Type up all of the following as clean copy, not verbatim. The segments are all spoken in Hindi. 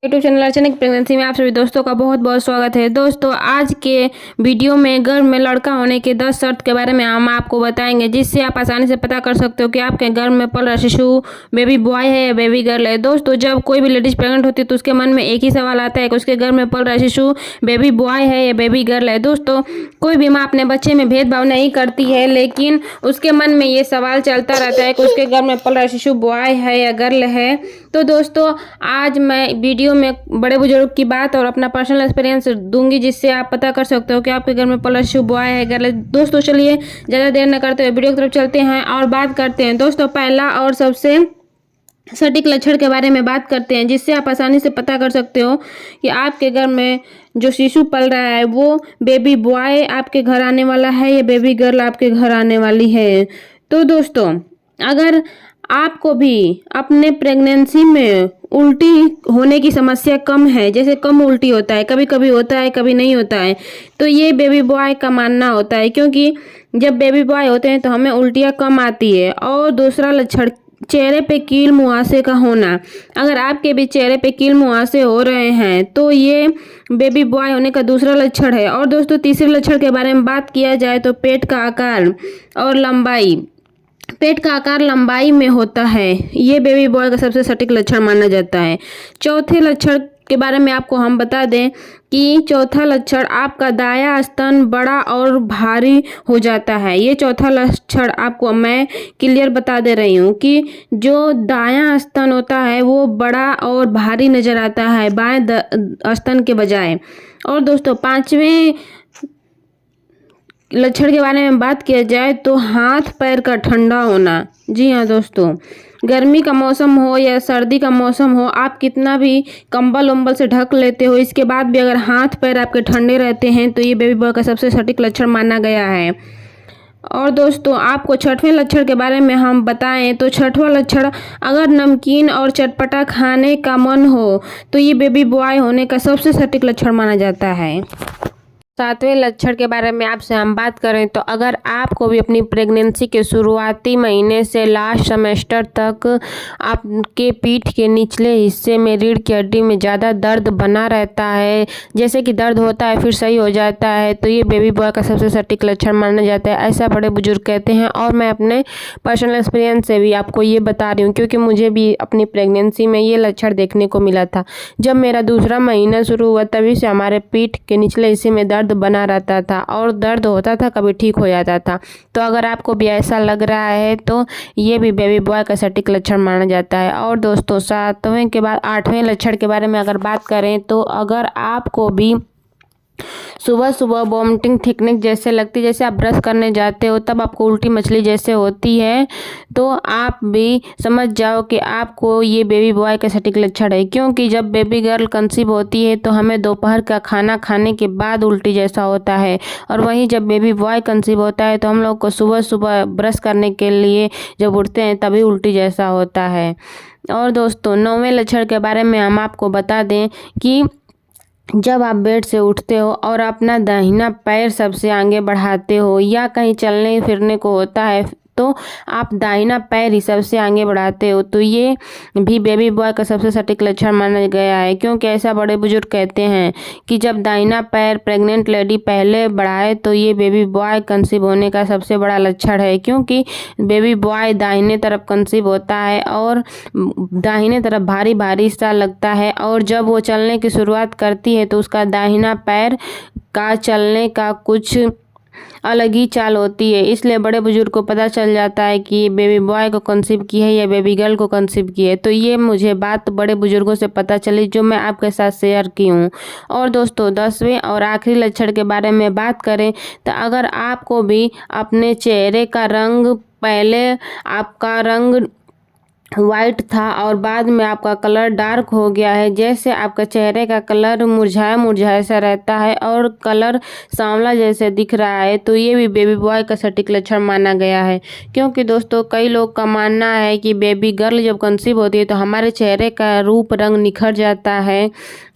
यूट्यूब चैनल अर्चना की प्रेगनेंसी में आप सभी दोस्तों का बहुत बहुत स्वागत है। दोस्तों आज के वीडियो में गर्भ में लड़का होने के 10 शर्त के बारे में हम आपको बताएंगे, जिससे आप आसानी से पता कर सकते हो कि आपके गर्भ में पल रहा शिशु बेबी बॉय है या बेबी गर्ल है। दोस्तों जब कोई भी लेडीज प्रेग्नेंट होती है तो उसके मन में एक ही सवाल आता है कि उसके गर्भ में पल रहा शिशु बेबी बॉय है या बेबी गर्ल है। दोस्तों कोई भी माँ अपने बच्चे में भेदभाव नहीं करती है, लेकिन उसके मन में ये सवाल चलता रहता है कि उसके गर्भ में पल रहा शिशु बॉय है या गर्ल है। तो दोस्तों आज मैं वीडियो में बड़े बुजुर्ग की बात और अपना पर्सनल एक्सपीरियंस दूंगी, जिससे आप पता कर सकते हो कि आपके घर में पल रहा शिशु बॉय है गर्ल है। दोस्तों चलिए ज़्यादा देर न करते हुए वीडियो की तरफ चलते हैं और बात करते हैं। दोस्तों पहला और सबसे सटीक लक्षण के बारे में बात करते हैं, जिससे आप आसानी से पता कर सकते हो कि आपके घर में जो शिशु पल रहा है वो बेबी बॉय आपके घर आने वाला है या बेबी गर्ल आपके घर आने वाली है। तो दोस्तों अगर आपको भी अपने प्रेगनेंसी में उल्टी होने की समस्या कम है, जैसे कम उल्टी होता है, कभी कभी होता है कभी नहीं होता है, तो ये बेबी बॉय का मानना होता है, क्योंकि जब बेबी बॉय होते हैं तो हमें उल्टियाँ कम आती है। और दूसरा लक्षण चेहरे पे कील मुहासे का होना। अगर आपके भी चेहरे पे कील मुहासे हो रहे हैं तो ये बेबी बॉय होने का दूसरा लक्षण है। और दोस्तों तीसरे लक्षण के बारे में बात किया जाए तो पेट का आकार और लंबाई। पेट का आकार लंबाई में होता है, ये बेबी बॉय का सबसे सटीक लक्षण माना जाता है। चौथे लक्षण के बारे में आपको हम बता दें कि चौथा लक्षण आपका दायां स्तन बड़ा और भारी हो जाता है। ये चौथा लक्षण आपको मैं क्लियर बता दे रही हूँ कि जो दायां स्तन होता है वो बड़ा और भारी नजर आता है बाएं स्तन के बजाय। और दोस्तों पांचवें लक्षण के बारे में बात किया जाए तो हाथ पैर का ठंडा होना। जी हाँ दोस्तों, गर्मी का मौसम हो या सर्दी का मौसम हो, आप कितना भी कंबल उम्बल से ढक लेते हो, इसके बाद भी अगर हाथ पैर आपके ठंडे रहते हैं तो ये बेबी बॉय का सबसे सटीक लक्षण माना गया है। और दोस्तों आपको छठवें लक्षण के बारे में हम बताएं तो छठवां लक्षण अगर नमकीन और चटपटा खाने का मन हो तो ये बेबी बॉय होने का सबसे सटीक लक्षण माना जाता है। सातवें लक्षण के बारे में आपसे हम बात करें तो अगर आपको भी अपनी प्रेगनेंसी के शुरुआती महीने से लास्ट सेमेस्टर तक आपके पीठ के निचले हिस्से में रीढ़ की हड्डी में ज़्यादा दर्द बना रहता है, जैसे कि दर्द होता है फिर सही हो जाता है, तो ये बेबी बॉय का सबसे सटीक लक्षण माना जाता है, ऐसा बड़े बुजुर्ग कहते हैं। और मैं अपने पर्सनल एक्सपीरियंस से भी आपको ये बता रही हूँ, क्योंकि मुझे भी अपनी प्रेगनेंसी में ये लक्षण देखने को मिला था। जब मेरा दूसरा महीना शुरू हुआ तभी से हमारे पीठ के निचले हिस्से में दर्द बना रहता था और दर्द होता था, कभी ठीक हो जाता था। तो अगर आपको भी ऐसा लग रहा है तो ये भी बेबी बॉय का सटीक लक्षण माना जाता है। और दोस्तों सातवें के बाद आठवें लक्षण के बारे में अगर बात करें तो अगर आपको भी सुबह सुबह वॉमिटिंग थिकनेस जैसे लगती, जैसे आप ब्रश करने जाते हो तब आपको उल्टी मछली जैसे होती है, तो आप भी समझ जाओ कि आपको ये बेबी बॉय का सटीक लक्षण है। क्योंकि जब बेबी गर्ल कंसीव होती है तो हमें दोपहर का खाना खाने के बाद उल्टी जैसा होता है, और वहीं जब बेबी बॉय कंसीव होता है तो हम लोग को सुबह सुबह ब्रश करने के लिए जब उठते हैं तभी उल्टी जैसा होता है। और दोस्तों नौवें लक्षण के बारे में हम आपको बता दें कि जब आप बेड से उठते हो और अपना दाहिना पैर सबसे आगे बढ़ाते हो या कहीं चलने फिरने को होता है तो आप दाहिना पैर ही सबसे आगे बढ़ाते हो, तो ये भी बेबी बॉय का सबसे सटीक लक्षण माना गया है। क्योंकि ऐसा बड़े बुजुर्ग कहते हैं कि जब दाहिना पैर प्रेग्नेंट लेडी पहले बढ़ाए तो ये बेबी बॉय कंसीव होने का सबसे बड़ा लक्षण है। क्योंकि बेबी बॉय दाहिने तरफ कंसीव होता है और दाहिने तरफ भारी भारी सा लगता है, और जब वो चलने की शुरुआत करती है तो उसका दाहिना पैर का चलने का कुछ अलग ही चाल होती है। इसलिए बड़े बुजुर्ग को पता चल जाता है कि बेबी बॉय को कंसीव की है या बेबी गर्ल को कंसीव की है। तो ये मुझे बात बड़े बुजुर्गों से पता चली जो मैं आपके साथ शेयर की हूँ। और दोस्तों 10वें और आखिरी लक्षण के बारे में बात करें तो अगर आपको भी अपने चेहरे का रंग, पहले आपका रंग वाइट था और बाद में आपका कलर डार्क हो गया है, जैसे आपका चेहरे का कलर मुरझाया मुरझाया सा रहता है और कलर सांवला जैसे दिख रहा है, तो ये भी बेबी बॉय का सटीक लक्षण माना गया है। क्योंकि दोस्तों कई लोग का मानना है कि बेबी गर्ल जब कंसीव होती है तो हमारे चेहरे का रूप रंग निखर जाता है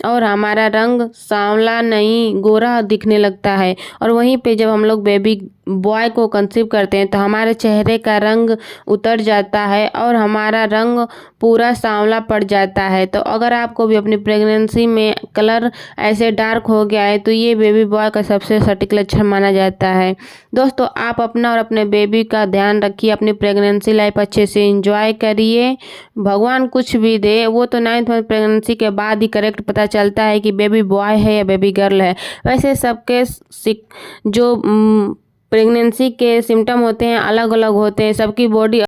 और हमारा रंग सांवला नहीं गोरा दिखने लगता है, और वहीं पे जब हम लोग बेबी बॉय को कंसीव करते हैं तो हमारे चेहरे का रंग उतर जाता है और हमारा रंग पूरा सांवला पड़ जाता है। तो अगर आपको भी अपनी प्रेगनेंसी में कलर ऐसे डार्क हो गया है तो ये बेबी बॉय का सबसे सटीक लक्षण माना जाता है। दोस्तों, आप अपना और अपने बेबी का ध्यान रखिए, अपनी प्रेगनेंसी लाइफ अच्छे से एंजॉय करिए। भगवान कुछ भी दे, वो तो 9th मंथ प्रेगनेंसी के बाद ही करेक्ट पता चलता है कि बेबी बॉय है या बेबी गर्ल है। वैसे सबके जो प्रेगनेंसी के सिम्टम होते हैं अलग अलग होते हैं, सबकी बॉडी